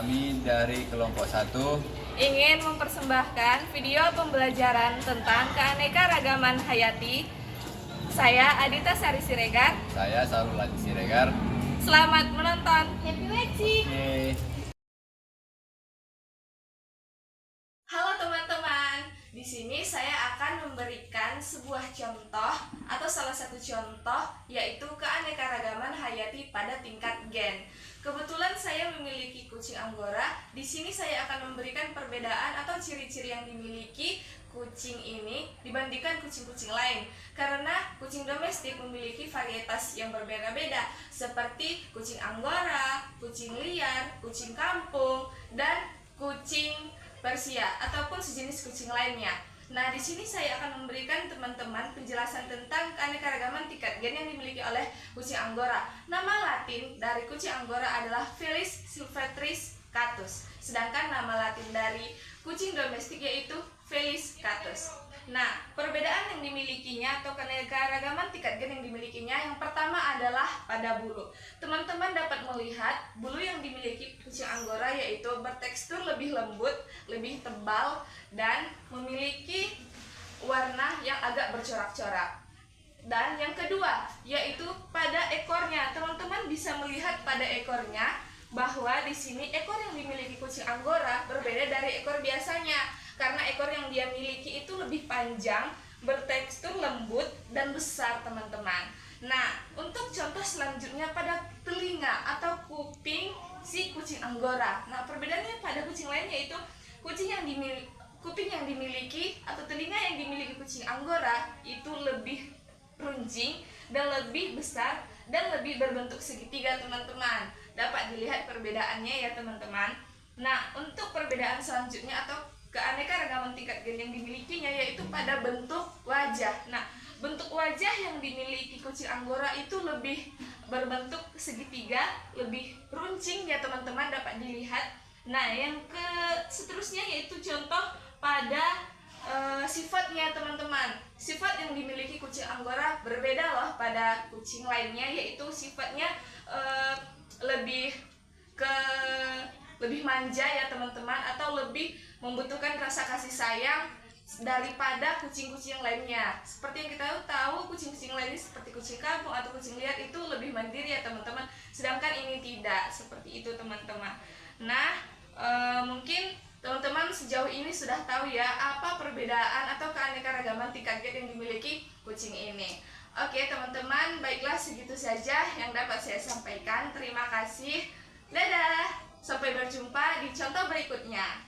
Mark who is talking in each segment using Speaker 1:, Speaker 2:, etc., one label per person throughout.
Speaker 1: Kami dari kelompok 1
Speaker 2: ingin mempersembahkan video pembelajaran tentang keanekaragaman hayati. Saya Adita Sari Siregar.
Speaker 1: Saya Sarul Aji Siregar.
Speaker 2: Selamat menonton. Happy watching.
Speaker 1: Oke.
Speaker 2: Halo teman-teman, di sini saya akan memberikan sebuah contoh atau salah satu contoh, yaitu keanekaragaman hayati pada tingkat gen. Kebetulan saya memiliki kucing Anggora. Di sini saya akan memberikan perbedaan atau ciri-ciri yang dimiliki kucing ini dibandingkan kucing-kucing lain. Karena kucing domestik memiliki varietas yang berbeda-beda, seperti kucing Anggora, kucing liar, kucing kampung, dan kucing Persia ataupun sejenis kucing lainnya. Nah, di sini saya akan memberikan teman-teman penjelasan tentang keanekaragaman tingkat gen yang dimiliki oleh kucing Anggora. Nama Latin dari kucing Anggora adalah Felis silvestris catus, sedangkan nama Latin dari kucing domestik yaitu Felis catus. Nah, perbedaan yang dimilikinya atau keanekaragaman tingkat gen yang dimilikinya, yang pertama adalah pada bulu. Teman-teman dapat melihat bulu yang dimiliki kucing Anggora yaitu bertekstur lebih lembut, lebih tebal, dan memiliki warna yang agak bercorak-corak. Dan yang kedua yaitu pada ekornya. Teman-teman bisa melihat pada ekornya bahwa di sini ekor yang dimiliki kucing Anggora berbeda dari ekor biasanya, karena ekor yang dia miliki itu lebih panjang, bertekstur lembut dan besar, teman-teman. Nah, untuk contoh selanjutnya pada telinga atau kuping si kucing Anggora. Nah, perbedaannya pada kucing lain yaitu kuping yang dimiliki atau telinga yang dimiliki kucing Anggora itu lebih runcing dan lebih besar dan lebih berbentuk segitiga, teman-teman. Dapat dilihat perbedaannya ya, teman-teman. Nah, untuk perbedaan selanjutnya atau keanekaragaman tingkat gen yang dimilikinya yaitu pada bentuk wajah. Nah, bentuk wajah yang dimiliki kucing Anggora itu lebih berbentuk segitiga, lebih runcing ya, teman-teman, dapat dilihat. Nah, yang seterusnya yaitu contoh pada sifatnya, teman-teman. Sifat yang dimiliki kucing Anggora berbeda loh pada kucing lainnya, yaitu sifatnya lebih manja ya, teman-teman, atau lebih membutuhkan rasa kasih sayang daripada kucing-kucing lainnya. Seperti yang kita tahu, kucing-kucing lainnya seperti kucing kampung atau kucing liar itu lebih mandiri ya, teman-teman, sedangkan ini tidak seperti itu, teman-teman. Nah, mungkin teman-teman sejauh ini sudah tahu ya apa perbedaan atau keanekaragaman tingkat gen yang dimiliki kucing ini. Oke, teman-teman, baiklah, segitu saja yang dapat saya sampaikan. Terima kasih. Dadah. Sampai berjumpa di contoh berikutnya.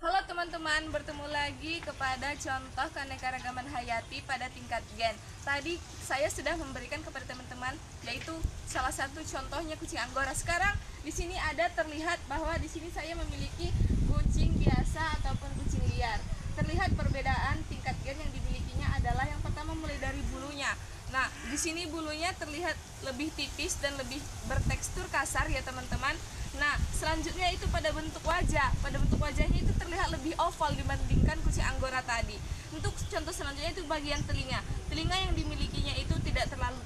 Speaker 2: Halo teman-teman, bertemu lagi kepada contoh keanekaragaman hayati pada tingkat gen. Tadi saya sudah memberikan kepada teman-teman yaitu salah satu contohnya kucing Anggora. Sekarang di sini ada terlihat bahwa di sini saya memiliki kucing biasa ataupun kucing liar. Terlihat perbedaan tingkat gen yang dimilikinya adalah yang pertama mulai dari bulunya. Nah, di sini bulunya terlihat lebih tipis dan lebih bertekstur kasar ya, teman-teman. Nah, selanjutnya itu pada bentuk wajah. Pada bentuk wajahnya itu terlihat lebih oval dibandingkan kucing Anggora tadi. Untuk contoh selanjutnya itu bagian telinga. Telinga yang dimilikinya itu tidak terlalu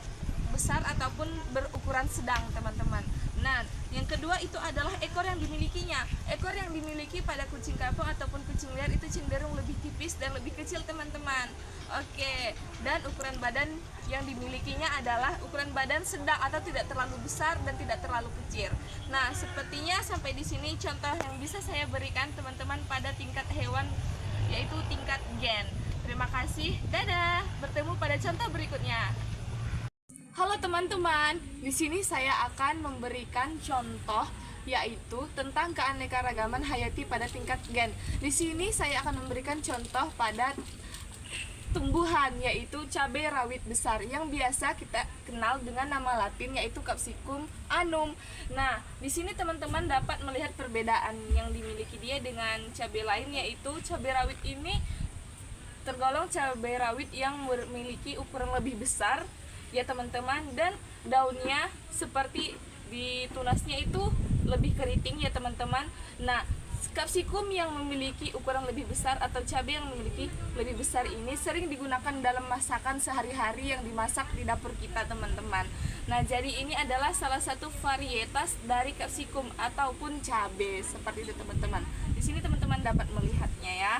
Speaker 2: besar ataupun berukuran sedang, teman-teman. Nah, yang kedua itu adalah ekor yang dimilikinya. Ekor yang dimiliki pada kucing kampung ataupun kucing liar itu cenderung lebih tipis dan lebih kecil, teman-teman. Oke, dan ukuran badan yang dimilikinya adalah ukuran badan sedang atau tidak terlalu besar dan tidak terlalu kecil. Nah, sepertinya sampai di sini contoh yang bisa saya berikan teman-teman pada tingkat hewan yaitu tingkat gen. Terima kasih. Dadah. Bertemu pada contoh berikutnya. Halo teman-teman, di sini saya akan memberikan contoh yaitu tentang keanekaragaman hayati pada tingkat gen. Di sini saya akan memberikan contoh pada tumbuhan yaitu cabai rawit besar yang biasa kita kenal dengan nama Latin yaitu Capsicum annuum. Nah, di sini teman-teman dapat melihat perbedaan yang dimiliki dia dengan cabai lain, yaitu cabai rawit ini tergolong cabai rawit yang memiliki ukuran lebih besar ya, teman-teman, dan daunnya seperti di tunasnya itu lebih keriting ya, teman-teman. Nah, Capsicum yang memiliki ukuran lebih besar atau cabai yang memiliki lebih besar ini sering digunakan dalam masakan sehari-hari yang dimasak di dapur kita, teman-teman. Nah, jadi ini adalah salah satu varietas dari capsicum ataupun cabai seperti itu teman-teman. Di sini teman-teman dapat melihatnya ya.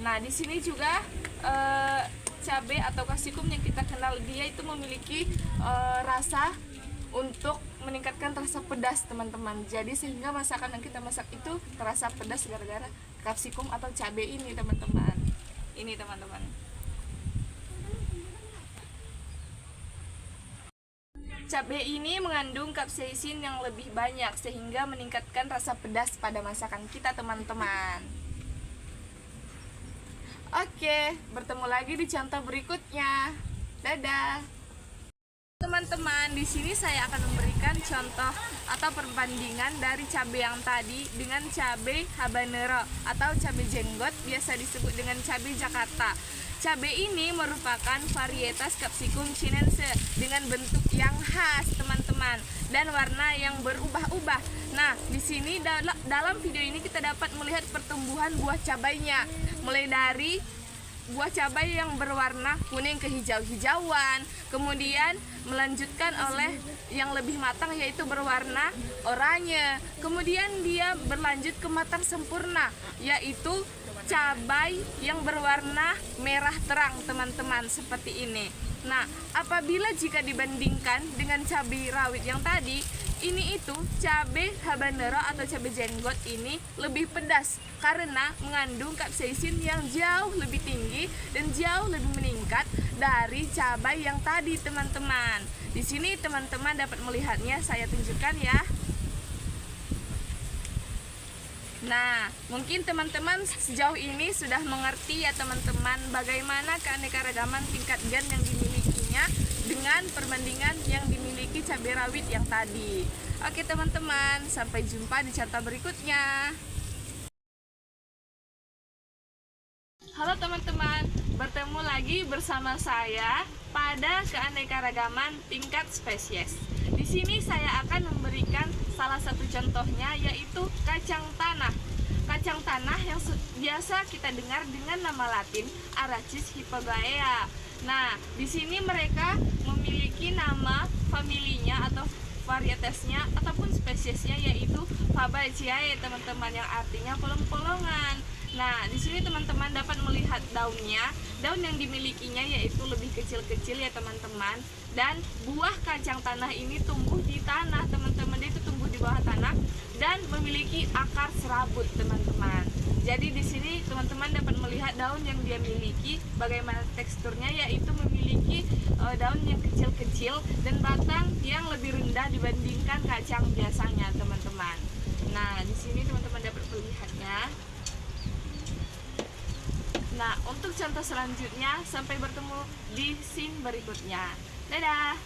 Speaker 2: Nah, di sini juga cabai atau capsicum yang kita kenal dia itu memiliki rasa untuk meningkatkan rasa pedas teman-teman. Jadi sehingga masakan yang kita masak itu terasa pedas gara-gara capsicum atau cabai ini teman-teman. Ini teman-teman. Cabai ini mengandung kapsaisin yang lebih banyak sehingga meningkatkan rasa pedas pada masakan kita teman-teman. Oke, bertemu lagi di contoh berikutnya. Dadah. Teman-teman, di sini saya akan memberikan contoh atau perbandingan dari cabai yang tadi dengan cabai habanero atau cabai jenggot, biasa disebut dengan cabai Jakarta. Cabai ini merupakan varietas capsicum chinense dengan bentuk yang khas, teman-teman, dan warna yang berubah-ubah. Nah, di sini dalam video ini kita dapat melihat pertumbuhan buah cabainya, mulai dari buah cabai yang berwarna kuning kehijau-hijauan, kemudian melanjutkan oleh yang lebih matang yaitu berwarna oranye, kemudian dia berlanjut ke matang sempurna yaitu cabai yang berwarna merah terang teman-teman, seperti ini. Nah, apabila jika dibandingkan dengan cabai rawit yang tadi, ini itu cabai habanero atau cabai jenggot ini lebih pedas karena mengandung kapsaisin yang jauh lebih tinggi dan jauh lebih meningkat dari cabai yang tadi teman-teman. Di sini teman-teman dapat melihatnya, saya tunjukkan ya. Nah, mungkin teman-teman sejauh ini sudah mengerti ya teman-teman bagaimana keanekaragaman tingkat gen yang dimilikinya dengan perbandingan yang dimiliki cabai rawit yang tadi. Oke teman-teman, sampai jumpa di contoh berikutnya. Halo teman-teman, bertemu lagi bersama saya pada keanekaragaman tingkat spesies. Di sini saya akan memberikan salah satu contohnya yaitu kacang tanah. Kacang tanah yang biasa kita dengar dengan nama Latin Arachis hypogaea. Nah, di sini mereka memiliki nama familinya atau varietasnya ataupun spesiesnya yaitu Fabaceae teman-teman, yang artinya polong-polongan. Nah, di sini teman-teman dapat melihat daunnya. Daun yang dimilikinya yaitu lebih kecil-kecil ya teman-teman. Dan buah kacang tanah ini tumbuh di tanah teman-teman. Dia itu tumbuh di bawah tanah dan memiliki akar serabut teman-teman. Jadi di sini teman-teman dapat melihat daun yang dia miliki, bagaimana teksturnya, yaitu memiliki daun yang kecil-kecil dan batang yang lebih rendah dibandingkan kacang biasanya teman-teman. Nah, di sini teman-teman dapat melihatnya. Nah, untuk contoh selanjutnya, sampai bertemu di scene berikutnya. Dadah.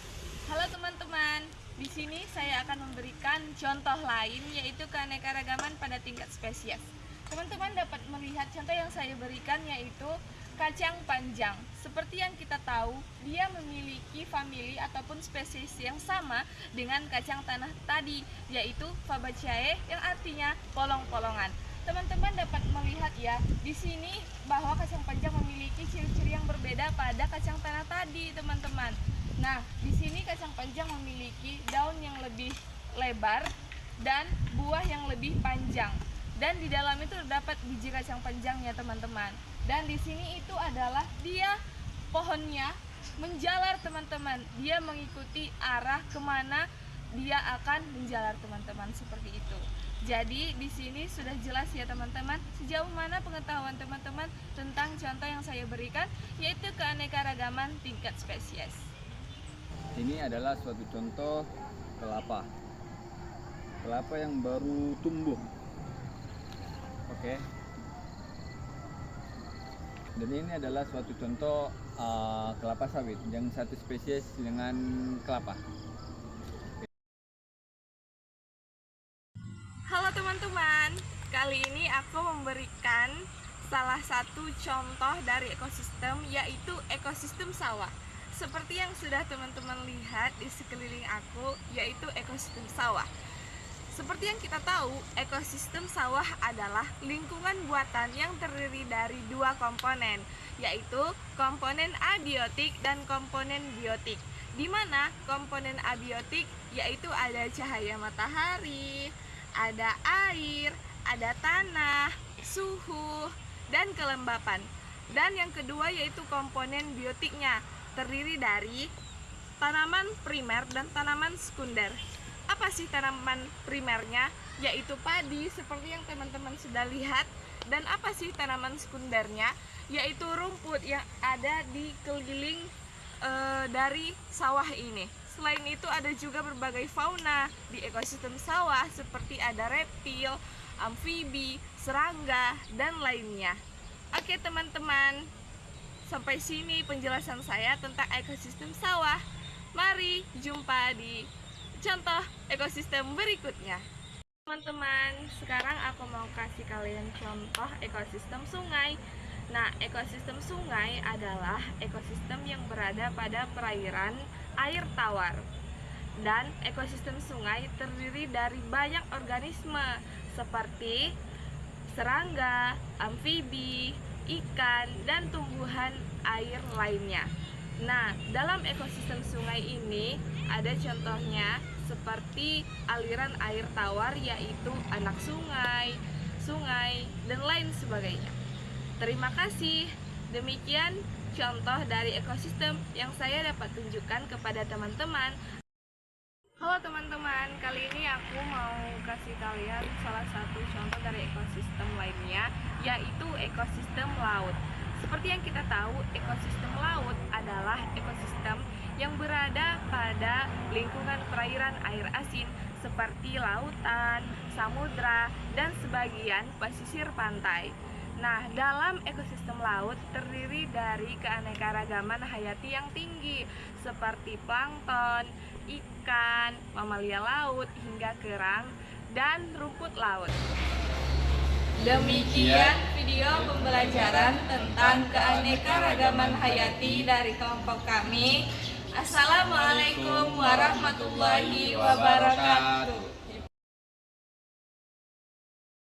Speaker 2: Halo teman-teman. Di sini saya akan memberikan contoh lain yaitu keanekaragaman pada tingkat spesies. Teman-teman dapat melihat contoh yang saya berikan yaitu kacang panjang. Seperti yang kita tahu, dia memiliki famili ataupun spesies yang sama dengan kacang tanah tadi, yaitu Fabaceae yang artinya polong-polongan. Teman-teman dapat melihat ya, di sini bahwa kacang panjang memiliki ciri-ciri yang berbeda pada kacang tanah tadi, teman-teman. Nah, di sini kacang panjang memiliki daun yang lebih lebar dan buah yang lebih panjang. Dan di dalam itu terdapat biji kacang panjangnya, teman-teman. Dan di sini itu adalah dia pohonnya menjalar, teman-teman. Dia mengikuti arah kemana dia akan menjalar, teman-teman, seperti itu. Jadi di sini sudah jelas ya teman-teman sejauh mana pengetahuan teman-teman tentang contoh yang saya berikan yaitu keanekaragaman tingkat spesies.
Speaker 1: Ini adalah suatu contoh kelapa. Kelapa yang baru tumbuh. Oke. Dan ini adalah suatu contoh kelapa sawit yang satu spesies dengan kelapa.
Speaker 2: Halo teman-teman, kali ini aku memberikan salah satu contoh dari ekosistem yaitu ekosistem sawah. Seperti yang sudah teman-teman lihat di sekeliling aku yaitu ekosistem sawah. Seperti yang kita tahu, ekosistem sawah adalah lingkungan buatan yang terdiri dari dua komponen, yaitu komponen abiotik dan komponen biotik. di mana komponen abiotik yaitu ada cahaya matahari, ada air, ada tanah, suhu, dan kelembapan. Dan yang kedua yaitu komponen biotiknya, terdiri dari tanaman primer dan tanaman sekunder. Apa sih tanaman primernya? Yaitu padi seperti yang teman-teman sudah lihat. Dan apa sih tanaman sekundernya? Yaitu rumput yang ada di keliling dari sawah ini. Selain itu ada juga berbagai fauna di ekosistem sawah seperti ada reptil, amfibi, serangga, dan lainnya. Oke teman-teman, sampai sini penjelasan saya tentang ekosistem sawah. Mari jumpa di contoh ekosistem berikutnya. Teman-teman, sekarang aku mau kasih kalian contoh ekosistem sungai. Nah, ekosistem sungai adalah ekosistem yang berada pada perairan air tawar. Dan ekosistem sungai terdiri dari banyak organisme seperti serangga, amfibi, ikan, dan tumbuhan air lainnya. Nah, dalam ekosistem sungai ini ada contohnya seperti aliran air tawar yaitu anak sungai, dan lain sebagainya. Terima kasih. Demikian contoh dari ekosistem yang saya dapat tunjukkan kepada teman-teman. Halo teman-teman, kali ini aku mau kasih kalian salah satu contoh dari ekosistem lainnya, yaitu ekosistem laut. Seperti yang kita tahu, ekosistem laut adalah ekosistem yang berada pada lingkungan perairan air asin seperti lautan, samudra, dan sebagian pesisir pantai. Nah, dalam ekosistem laut terdiri dari keanekaragaman hayati yang tinggi seperti plankton, ikan, mamalia laut, hingga kerang, dan rumput laut. Demikian video pembelajaran tentang keanekaragaman hayati dari kelompok kami. Assalamualaikum warahmatullahi wabarakatuh.